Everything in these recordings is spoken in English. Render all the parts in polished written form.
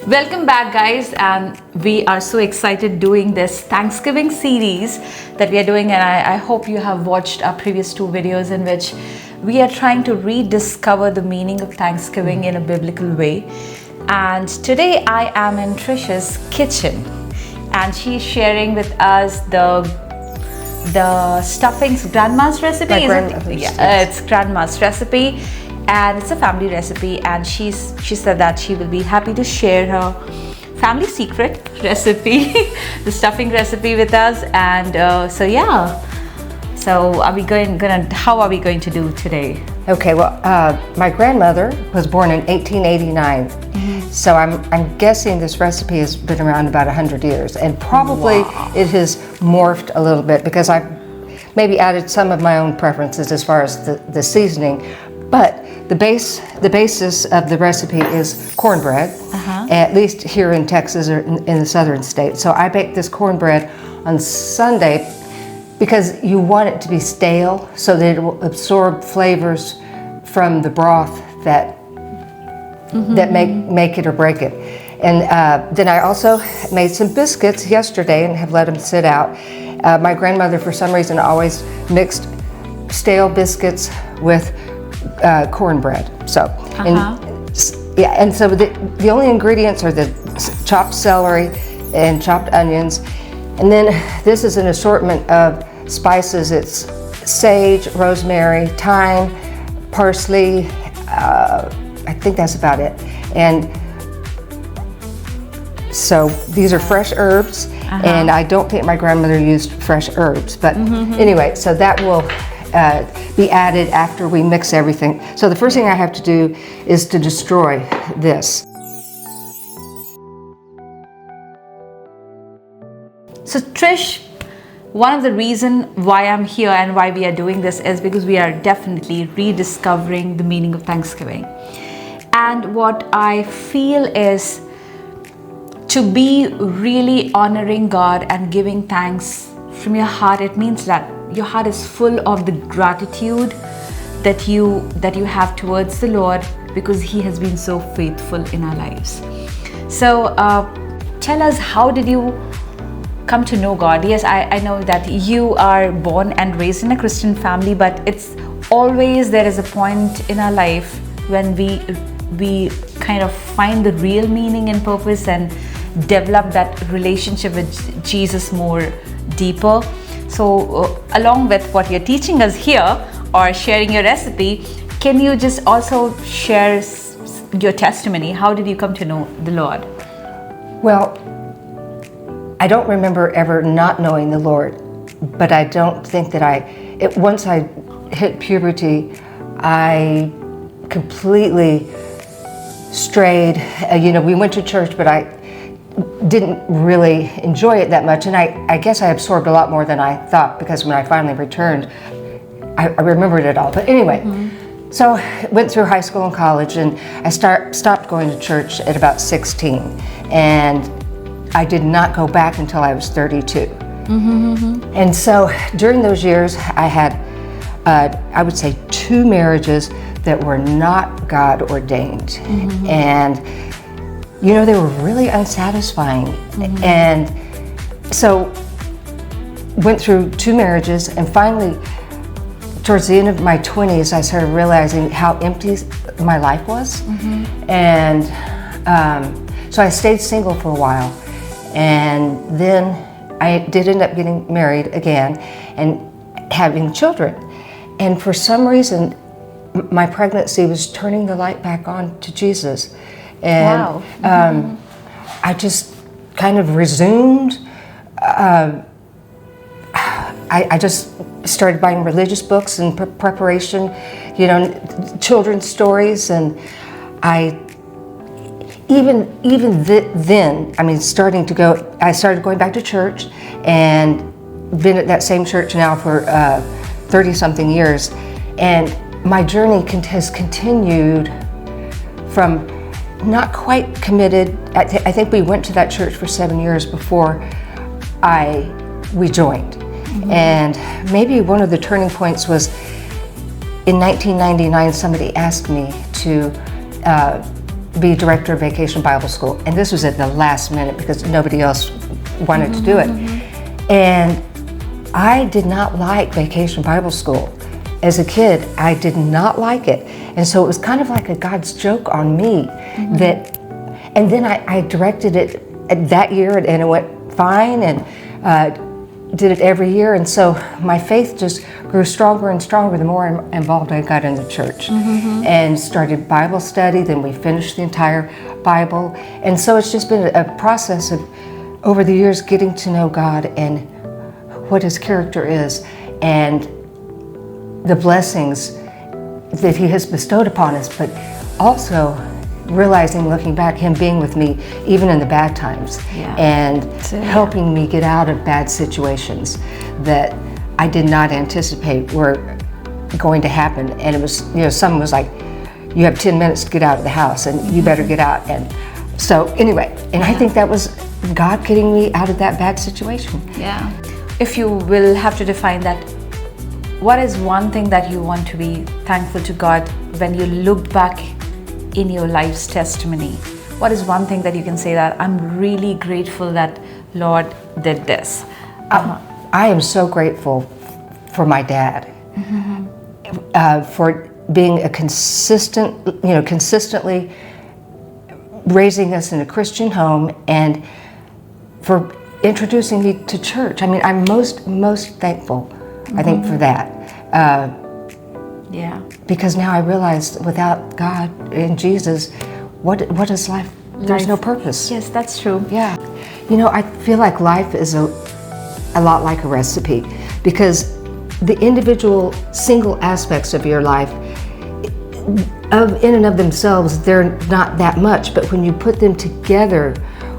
Welcome back, guys, and we are so excited doing this Thanksgiving series that we are doing, and I hope you have watched our previous two videos in which we are trying to rediscover the meaning of Thanksgiving in a biblical way. And today I am in Trisha's kitchen and she's sharing with us the stuffings grandma's recipe. It's grandma's recipe. And it's a family recipe, and she said that she will be happy to share her family secret recipe, the stuffing recipe with us. And so how are we going to do today? Okay, well, my grandmother was born in 1889, so I'm guessing this recipe has been around about 100 years, and probably it has morphed a little bit because I've maybe added some of my own preferences as far as the seasoning. But the basis of the recipe is cornbread, at least here in Texas or in the southern states. So I baked this cornbread on Sunday because you want it to be stale so that it will absorb flavors from the broth that make it or break it. And then I also made some biscuits yesterday and have let them sit out. My grandmother, for some reason, always mixed stale biscuits with cornbread. So, and so the only ingredients are the chopped celery and chopped onions. And then this is an assortment of spices. It's sage, rosemary, thyme, parsley. I think that's about it. And so these are fresh herbs, and I don't think my grandmother used fresh herbs. But anyway, so that will be added after we mix everything. So the first thing I have to do is to destroy this. So Trish, one of the reasons why I'm here and why we are doing this is because we are definitely rediscovering the meaning of Thanksgiving. And what I feel is to be really honoring God and giving thanks from your heart. It means that your heart is full of the gratitude that you have towards the Lord because He has been so faithful in our lives. So tell us, how did you come to know God? Yes, I know that you are born and raised in a Christian family, but it's always there is a point in our life when we kind of find the real meaning and purpose and develop that relationship with Jesus more deeper. So along with what you're teaching us here or sharing your recipe, can you just also share your testimony? How did you come to know the Lord? Well, I don't remember ever not knowing the Lord, but I don't think that once I hit puberty, I completely strayed. We went to church, but I didn't really enjoy it that much, and I guess I absorbed a lot more than I thought, because when I finally returned, I remembered it all. But anyway, so I went through high school and college, and I stopped going to church at about 16, and I did not go back until I was 32. And so during those years, I had, I would say, 2 marriages that were not God ordained, and they were really unsatisfying. And so went through 2 marriages, and finally, towards the end of my 20s, I started realizing how empty my life was. And so I stayed single for a while, and then I did end up getting married again and having children. And for some reason, my pregnancy was turning the light back on to Jesus. And I just kind of resumed. I just started buying religious books in preparation, children's stories, and I then, I started going back to church, and been at that same church now for 30-something years, and my journey has continued from not quite committed. I think we went to that church for 7 years before we joined. And maybe one of the turning points was in 1999, somebody asked me to be director of Vacation Bible School. And this was at the last minute because nobody else wanted to do it. And I did not like Vacation Bible School. As a kid, I did not like it. And so it was kind of like a God's joke on me that, and then I directed it that year and it went fine, and did it every year. And so my faith just grew stronger and stronger the more involved I got in the church, and started Bible study. Then we finished the entire Bible. And so it's just been a process of, over the years, getting to know God and what His character is, and the blessings that He has bestowed upon us, but also realizing, looking back, Him being with me even in the bad times, and helping me get out of bad situations that I did not anticipate were going to happen. And it was, someone was like, you have 10 minutes to get out of the house and you better get out. And so anyway, and I think that was God getting me out of that bad situation. Yeah. If you will have to define that, what is one thing that you want to be thankful to God when you look back in your life's testimony? What is one thing that you can say that I'm really grateful that Lord did this? I am so grateful for my dad, for being a consistently raising us in a Christian home, and for introducing me to church. I mean, I'm most thankful, I think, for that. Because now I realize without God and Jesus, what is life? There's no purpose. Yes, that's true. Yeah. I feel like life is a lot like a recipe, because the individual single aspects of your life, in and of themselves, they're not that much, but when you put them together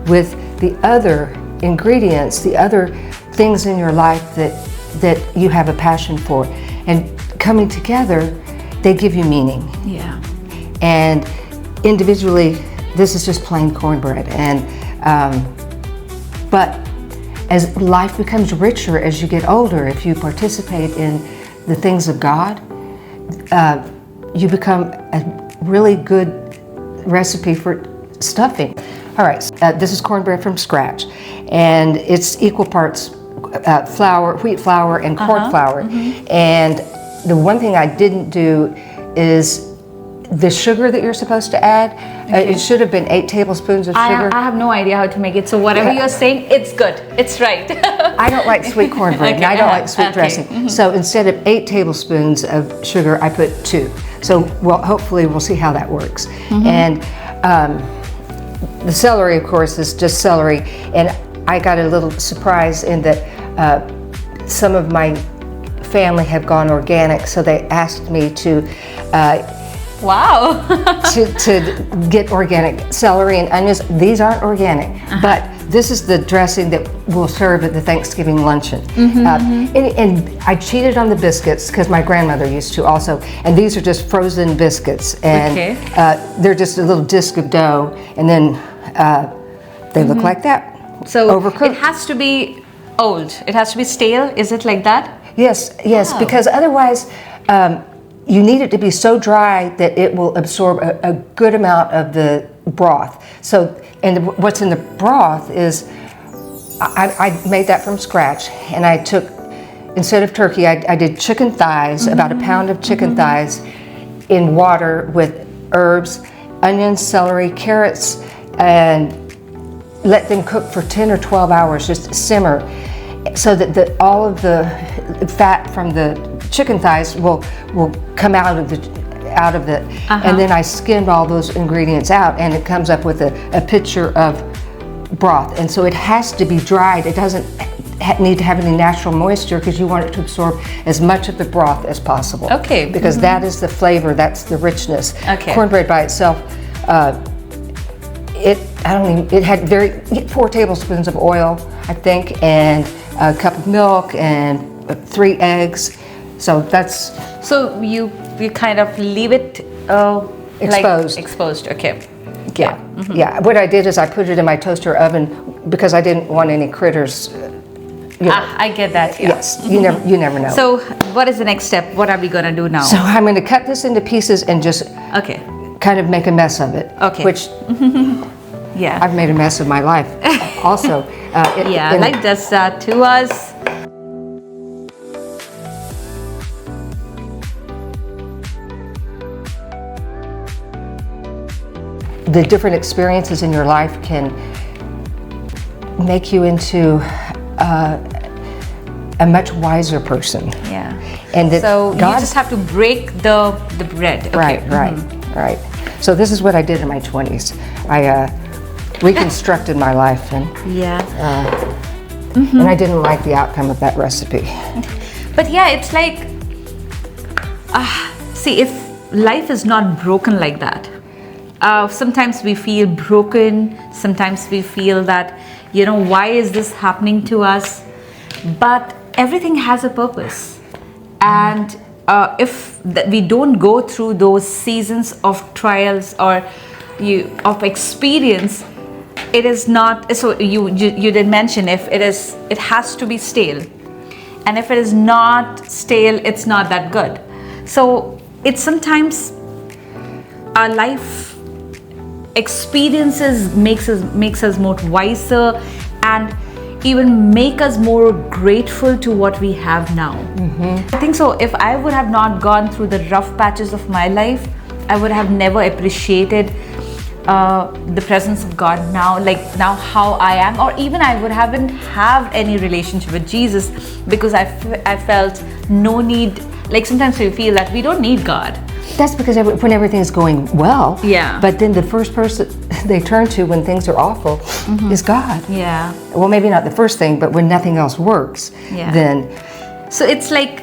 with the other ingredients, the other things in your life that you have a passion for, and coming together, they give you meaning. Yeah. And individually, this is just plain cornbread. And but as life becomes richer as you get older, if you participate in the things of God, you become a really good recipe for stuffing. All right, this is cornbread from scratch, and it's equal parts wheat flour and corn flour. And the one thing I didn't do is the sugar that you're supposed to add. It should have been 8 tablespoons of sugar. I have no idea how to make it, so whatever you're saying, it's good. It's right. I don't like sweet cornbread, and I don't like sweet dressing. So instead of 8 tablespoons of sugar, I put 2. So hopefully we'll see how that works. And the celery, of course, is just celery. And I got a little surprise in that some of my family have gone organic, so they asked me to wow. to get organic celery and onions. These aren't organic, but this is the dressing that we'll serve at the Thanksgiving luncheon. And I cheated on the biscuits because my grandmother used to also. And these are just frozen biscuits, and they're just a little disc of dough, and then they look like that. So overcooked. It has to be old. It has to be stale. Is it like that? Yes, because otherwise you need it to be so dry that it will absorb a good amount of the broth. So, and what's in the broth is, I made that from scratch, and I took, instead of turkey, I did chicken thighs, about a pound of chicken thighs in water with herbs, onions, celery, carrots, and let them cook for 10 or 12 hours, just simmer, so that all of the fat from the chicken thighs will come out of the and then I skimmed all those ingredients out, and it comes up with a pitcher of broth. And so it has to be dried. It doesn't need to have any natural moisture, because you want it to absorb as much of the broth as possible. Okay. Because that is the flavor, that's the richness. Okay. Cornbread by itself, it had 4 tablespoons of oil, I think, and a cup of milk and 3 eggs. So that's... So you kind of leave it exposed. Exposed, okay. Yeah. Yeah. What I did is I put it in my toaster oven because I didn't want any critters. I get that. Yeah. Yes. You never know. So what is the next step? What are we gonna do now? So I'm going to cut this into pieces and just kind of make a mess of it. Okay. Which Yeah. I've made a mess of my life also. Yeah, life does that to us. The different experiences in your life can make you into a much wiser person. Yeah. And that So God- you just have to break the bread. Okay. Right. So this is what I did in my 20s. I reconstructed my life, and Yeah. and I didn't like the outcome of that recipe. But yeah, it's like, see, if life is not broken like that, sometimes we feel broken, sometimes we feel that, why is this happening to us? But everything has a purpose. And if we don't go through those seasons of trials or of experience, it is not, so you did mention if it has to be stale. And if it is not stale, it's not that good. So it's sometimes our life experiences makes us more wiser and even make us more grateful to what we have now. I think so. If I would have not gone through the rough patches of my life, I would have never appreciated the presence of God now, like now how I am, or even I would haven't have any relationship with Jesus because I felt no need. Like sometimes we feel that we don't need God. That's because when everything's going well, Yeah. But then the first person they turn to when things are awful is God. Yeah. Well, maybe not the first thing, but when nothing else works, Yeah. then So it's like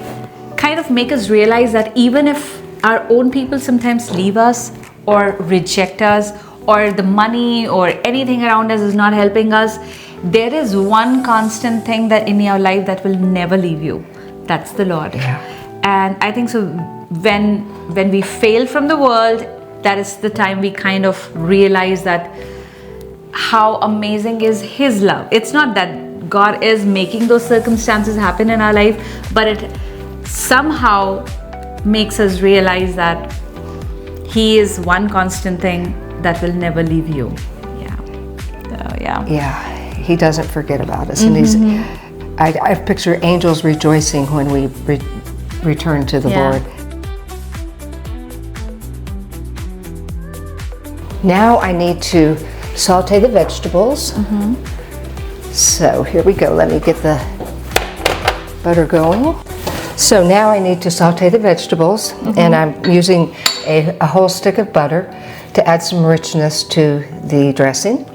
kind of make us realize that even if our own people sometimes leave us or reject us, or the money or anything around us is not helping us, there is one constant thing that in your life that will never leave you. That's the Lord. Yeah. And I think so when we fail from the world, that is the time we kind of realize that how amazing is His love. It's not that God is making those circumstances happen in our life, but it somehow makes us realize that He is one constant thing that will never leave you. Yeah. So, yeah. yeah, He doesn't forget about us. And I picture angels rejoicing when we return to the Yeah. Lord. Now I need to saute the vegetables. So here we go. Let me get the butter going. So now I need to saute the vegetables, and I'm using a whole stick of butter to add some richness to the dressing.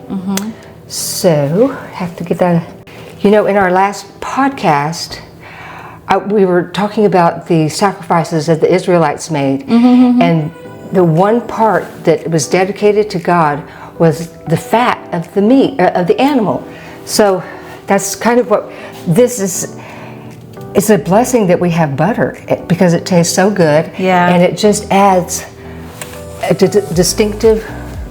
So have to get that. In our last podcast, we were talking about the sacrifices that the Israelites made, and the one part that was dedicated to God was the fat of the meat of the animal. So that's kind of what this is. It's a blessing that we have butter because it tastes so good, Yeah. and it just adds a distinctive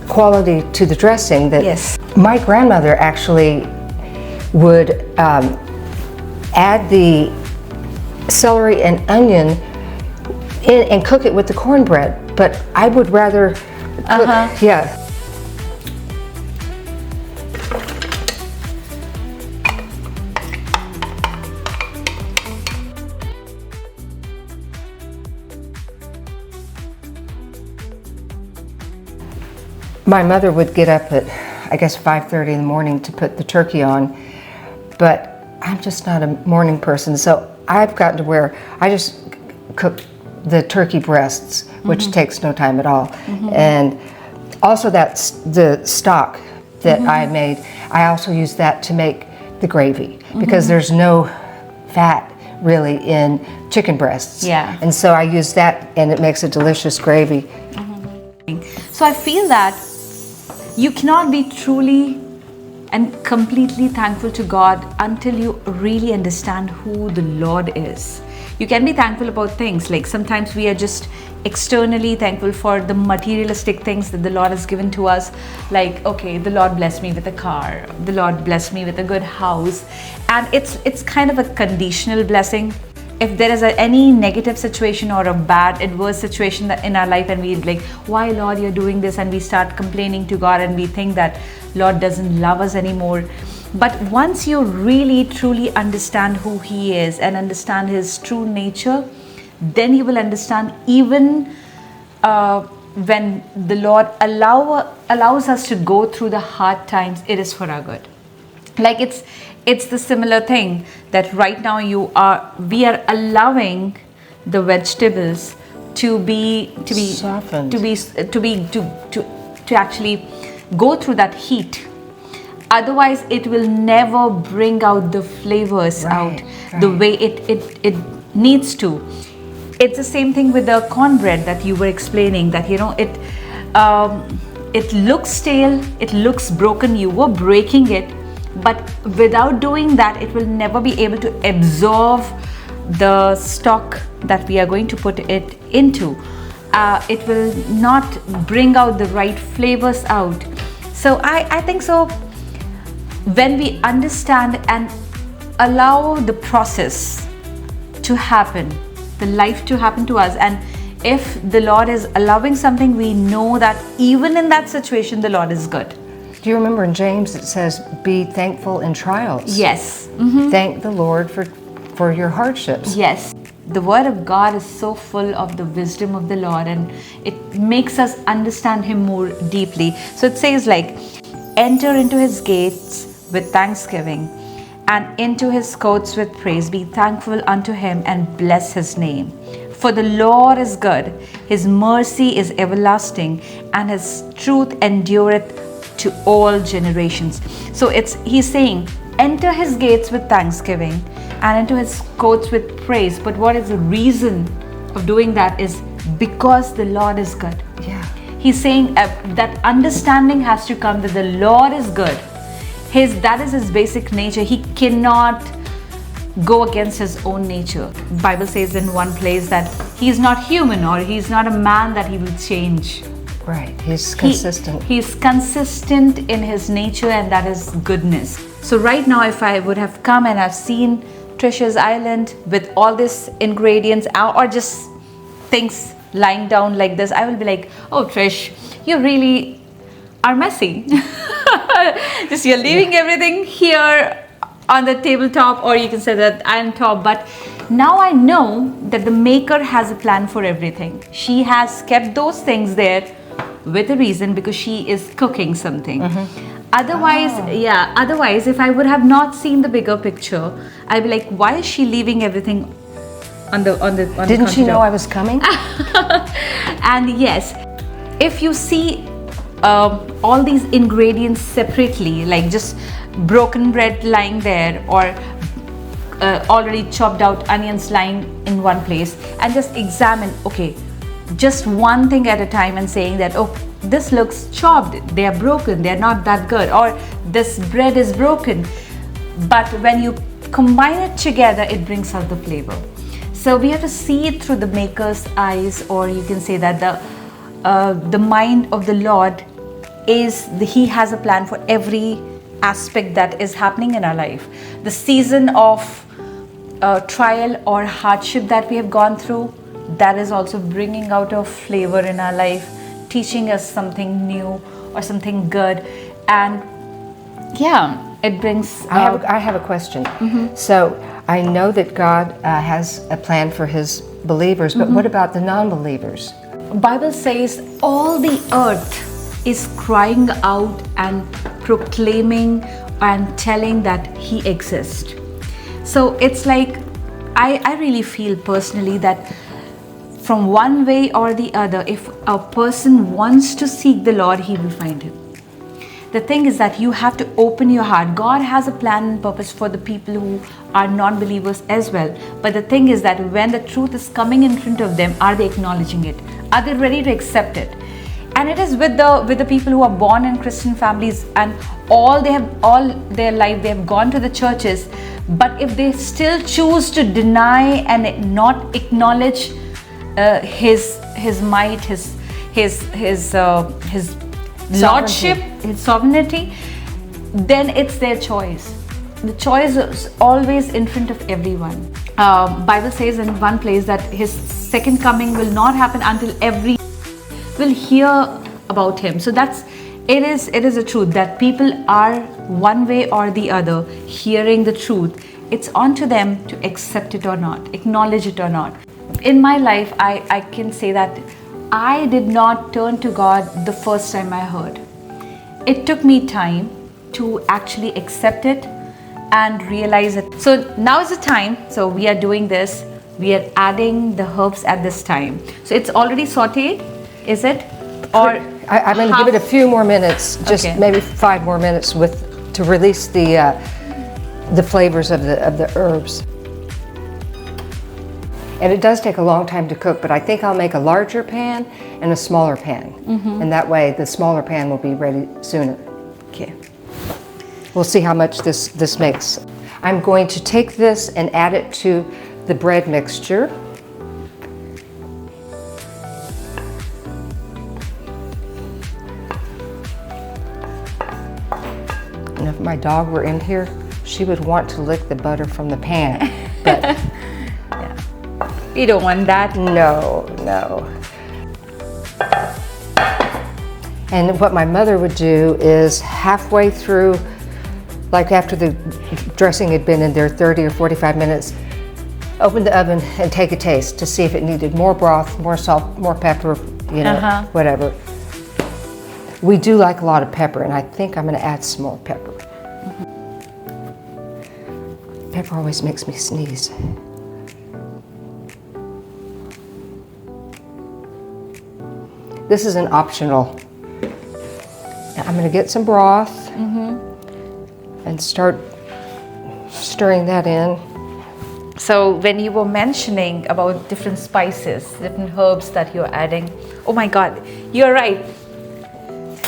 quality to the dressing. That Yes. my grandmother actually would add the celery and onion in and cook it with the cornbread, but I would rather cook, yeah. My mother would get up at, I guess, 5:30 in the morning to put the turkey on, but I'm just not a morning person, so I've gotten to where I just cook the turkey breasts, which takes no time at all. And also that's the stock that I made. I also use that to make the gravy because there's no fat really in chicken breasts. Yeah. And so I use that, and it makes a delicious gravy. So I feel that you cannot be truly and completely thankful to God until you really understand who the Lord is. You can be thankful about things, like sometimes we are just externally thankful for the materialistic things that the Lord has given to us, like, okay, the Lord blessed me with a car, the Lord blessed me with a good house, and it's kind of a conditional blessing. if there is any negative situation or a bad adverse situation that in our life, and we like, why Lord you're doing this, and we start complaining to God, and we think that Lord doesn't love us anymore. But once you really truly understand who He is and understand His true nature, then you will understand even when the Lord allows us to go through the hard times, it is for our good. Like it's the similar thing that right now we are allowing the vegetables to be softened, to actually go through that heat. Otherwise, it will never bring out the flavors out the way it needs to. It's the same thing with the cornbread that you were explaining, that it looks stale, it looks broken, you were breaking it, but without doing that, it will never be able to absorb the stock that we are going to put it into. It will not bring out the right flavors out. So I think so, when we understand and allow the process to happen, the life to happen to us, and if the Lord is allowing something, we know that even in that situation, the Lord is good. Do you remember in James it says, be thankful in trials? Yes. Thank the Lord for your hardships. Yes. The Word of God is so full of the wisdom of the Lord, and it makes us understand Him more deeply. So it says like, enter into His gates with thanksgiving and into His courts with praise. Be thankful unto Him and bless His name. For the Lord is good, His mercy is everlasting, and His truth endureth to all generations. So He's saying, enter His gates with thanksgiving and into His courts with praise. But what is the reason of doing that is because the Lord is good. Yeah. He's saying that understanding has to come that the Lord is good. That is His basic nature. He cannot go against His own nature. The Bible says in one place that He is not human, or He's not a man that He will change. Right. He's consistent. He's consistent in His nature, and that is goodness. So right now, if I would have come and I've seen Trisha's Island with all these ingredients or just things lying down like this, I will be like, oh Trish, you really are messy. Just you're leaving everything here on the tabletop, or you can say that iron top. But now I know that the Maker has a plan for everything. She has kept those things there with a reason, because she is cooking something. Otherwise, if I would have not seen the bigger picture, I'd be like, why is she leaving everything on the Didn't she know I was coming? And yes, if you see all these ingredients separately, like just broken bread lying there, or already chopped out onions lying in one place, and just examine, okay, just one thing at a time, and saying that, oh, this looks chopped, they are broken, they are not that good, or this bread is broken. But when you combine it together, it brings out the flavor. So we have to see it through the Maker's eyes, or you can say that the mind of the Lord is He has a plan for every aspect that is happening in our life. The season of trial or hardship that we have gone through, that is also bringing out a flavor in our life, teaching us something new or something good. And yeah, it brings I have a question. So I know that God has a plan for His believers, but what about the non-believers? Bible says all the earth is crying out and proclaiming and telling that He exists. So it's like, I really feel personally that from one way or the other, if a person wants to seek the Lord, he will find Him. The thing is that you have to open your heart. God has a plan and purpose for the people who are non-believers as well. But the thing is that when the truth is coming in front of them, are they acknowledging it? Are they ready to accept it? And it is with the people who are born in Christian families, and all their life they have gone to the churches. But if they still choose to deny and not acknowledge His might, His lordship, His sovereignty, then it's their choice. The choice is always in front of everyone. Bible says in one place that his second coming will not happen until every will hear about him. So it is a truth that people are one way or the other hearing the truth. It's on to them to accept it or not, acknowledge it or not. In my life, I can say that I did not turn to God the first time I heard. It took me time to actually accept it and realize it. So now is the time. So we are doing this. We are adding the herbs at this time. So it's already sauteed, is it? Or I'm going to give it a few more minutes, just Okay. maybe 5 more minutes to release the flavors of the herbs. And it does take a long time to cook, but I think I'll make a larger pan and a smaller pan. And that way the smaller pan will be ready sooner. okay. We'll see how much this makes. I'm going to take this and add it to the bread mixture. And if my dog were in here, she would want to lick the butter from the pan. But You don't want that. no. And what my mother would do is halfway through, like after the dressing had been in there 30 or 45 minutes, open the oven and take a taste to see if it needed more broth, more salt, more pepper, whatever. We do like a lot of pepper, and I think I'm going to add some more pepper. Pepper always makes me sneeze. This is an optional. I'm going to get some broth and start stirring that in. So when you were mentioning about different spices, different herbs that you're adding, oh my God, you're right.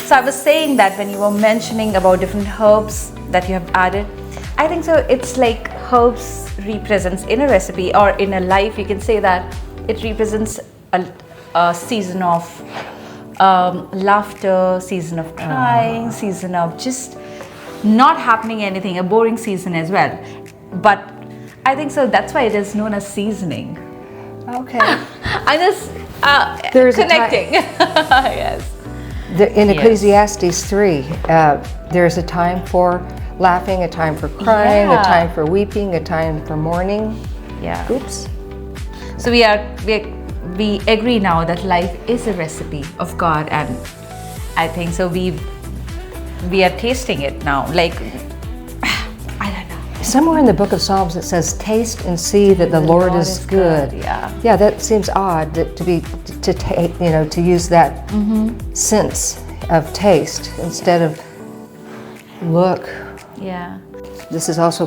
So I was saying that when you were mentioning about different herbs that you have added, I think so it's like herbs represents in a recipe or in a life, you can say that it represents a season of laughter, season of crying, season of just not happening anything, a boring season as well. But I think so that's why it is known as seasoning. Okay. I just There's a connecting. Yes. In Yes. Ecclesiastes 3, there's a time for laughing, a time for crying, Yeah. a time for weeping, a time for mourning. Yeah. Oops. So we agree now that life is a recipe of God, and I think so we are tasting it now. Like I don't know. Somewhere in the book of Psalms it says, "Taste and see that the Lord is good." Yeah. Yeah, that seems odd to use that sense of taste instead of look. Yeah. This is also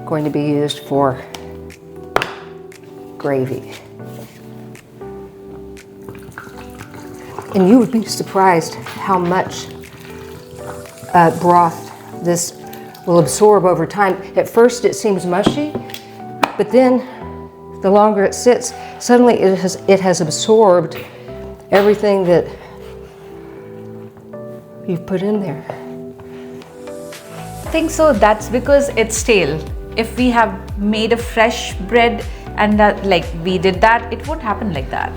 going to be used for gravy. And you would be surprised how much broth this will absorb over time. At first it seems mushy, but then the longer it sits, suddenly it has absorbed everything that you've put in there. I think so that's because it's stale. If we have made a fresh bread and that, like we did that, it won't happen like that.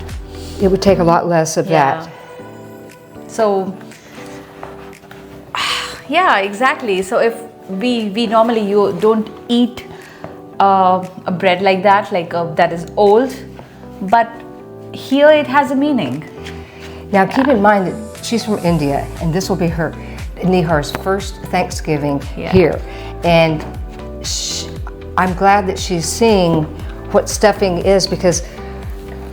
It would take a lot less of that. So yeah, exactly. So if we normally you don't eat a bread like that, that is old, but here it has a meaning. Now keep in mind that she's from India, and this will be Nihar's first Thanksgiving here. And I'm glad that she's seeing what stuffing is, because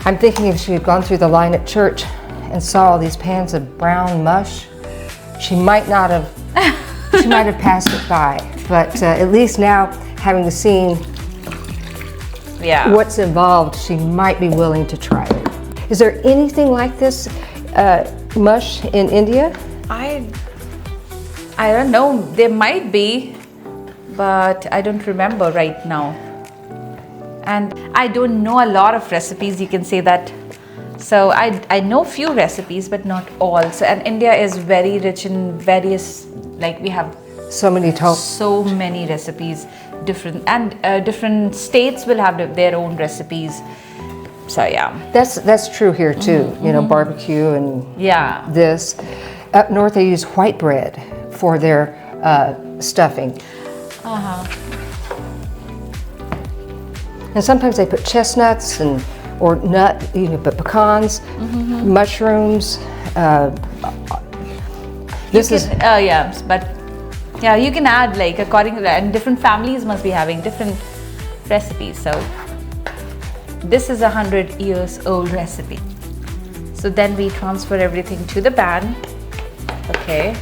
I'm thinking if she had gone through the line at church and saw all these pans of brown mush, she might not have, she might have passed it by. But at least now, having seen what's involved, she might be willing to try it. Is there anything like this mush in India? I don't know. There might be, but I don't remember right now. And I don't know a lot of recipes, you can say that. So I know few recipes, but not all. So, and India is very rich in various, like we have So many so many recipes. different states will have their own recipes. So yeah. That's true here too. You know, barbecue and Yeah. this. Up north, they use white bread for their stuffing. And sometimes they put chestnuts or but pecans, mushrooms. But yeah, you can add like according to that, and different families must be having different recipes. So this is 100 years old recipe. So then we transfer everything to the pan. Okay.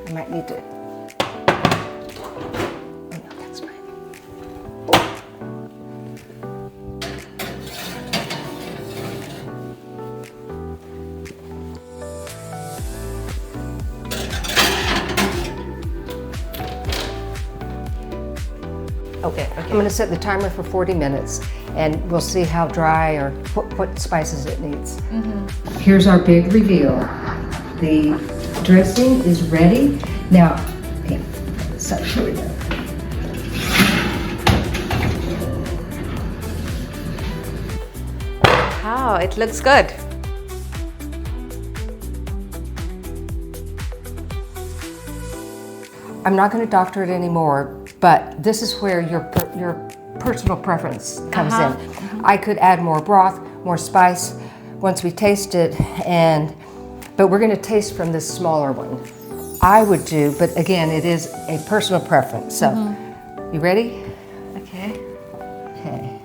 I might need to. Oh, no, that's fine. Okay, I'm going to set the timer for 40 minutes and we'll see how dry or what spices it needs. Here's our big reveal. The dressing is ready. Now, okay, so here we go. Wow, it looks good. I'm not going to doctor it anymore, but this is where your personal preference comes in. I could add more broth, more spice once we taste it, but we're going to taste from this smaller one. I would do, but again, it is a personal preference. So, you ready? Okay. Okay.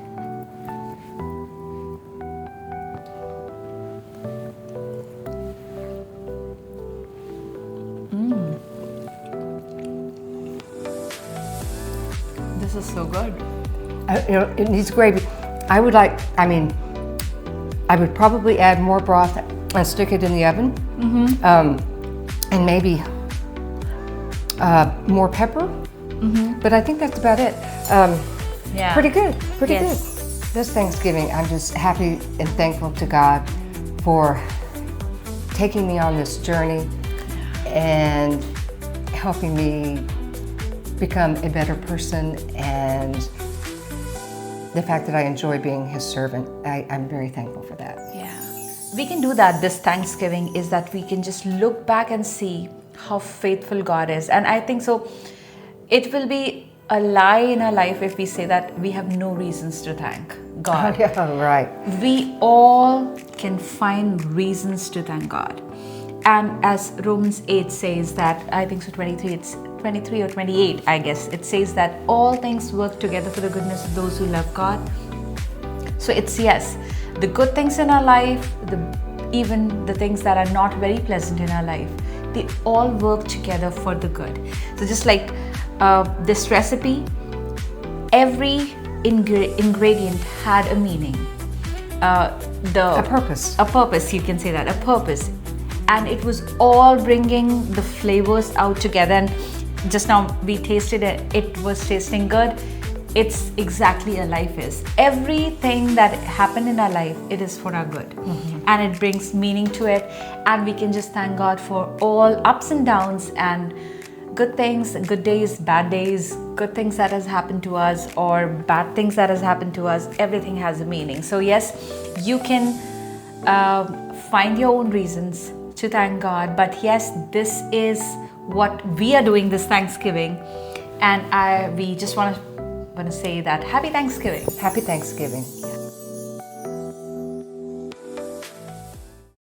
This is so good. It needs gravy. I would probably add more broth and stick it in the oven. And maybe more pepper. But I think that's about it. Yeah. Pretty good, pretty Yes. good. This Thanksgiving, I'm just happy and thankful to God for taking me on this journey and helping me become a better person, and the fact that I enjoy being His servant. I'm very thankful for that. Yeah. We can do that this Thanksgiving, is that we can just look back and see how faithful God is. And I think so, it will be a lie in our life if we say that we have no reasons to thank God. Yeah, right. We all can find reasons to thank God. And as Romans 8 says that, I think so 23 or 28, I guess, it says that all things work together for the goodness of those who love God. So it's yes, the good things in our life, even the things that are not very pleasant in our life, they all work together for the good. So just like this recipe, every ingredient had a meaning. A purpose. A purpose, you can say that, a purpose. And it was all bringing the flavors out together. And just now we tasted it, it was tasting good. It's exactly a life is. Everything that happened in our life, it is for our good. And it brings meaning to it. And we can just thank God for all ups and downs and good things, good days, bad days, good things that has happened to us or bad things that has happened to us. Everything has a meaning. So yes, you can find your own reasons to thank God. But yes, this is what we are doing this Thanksgiving. And we just want to say that Happy Thanksgiving. Happy Thanksgiving.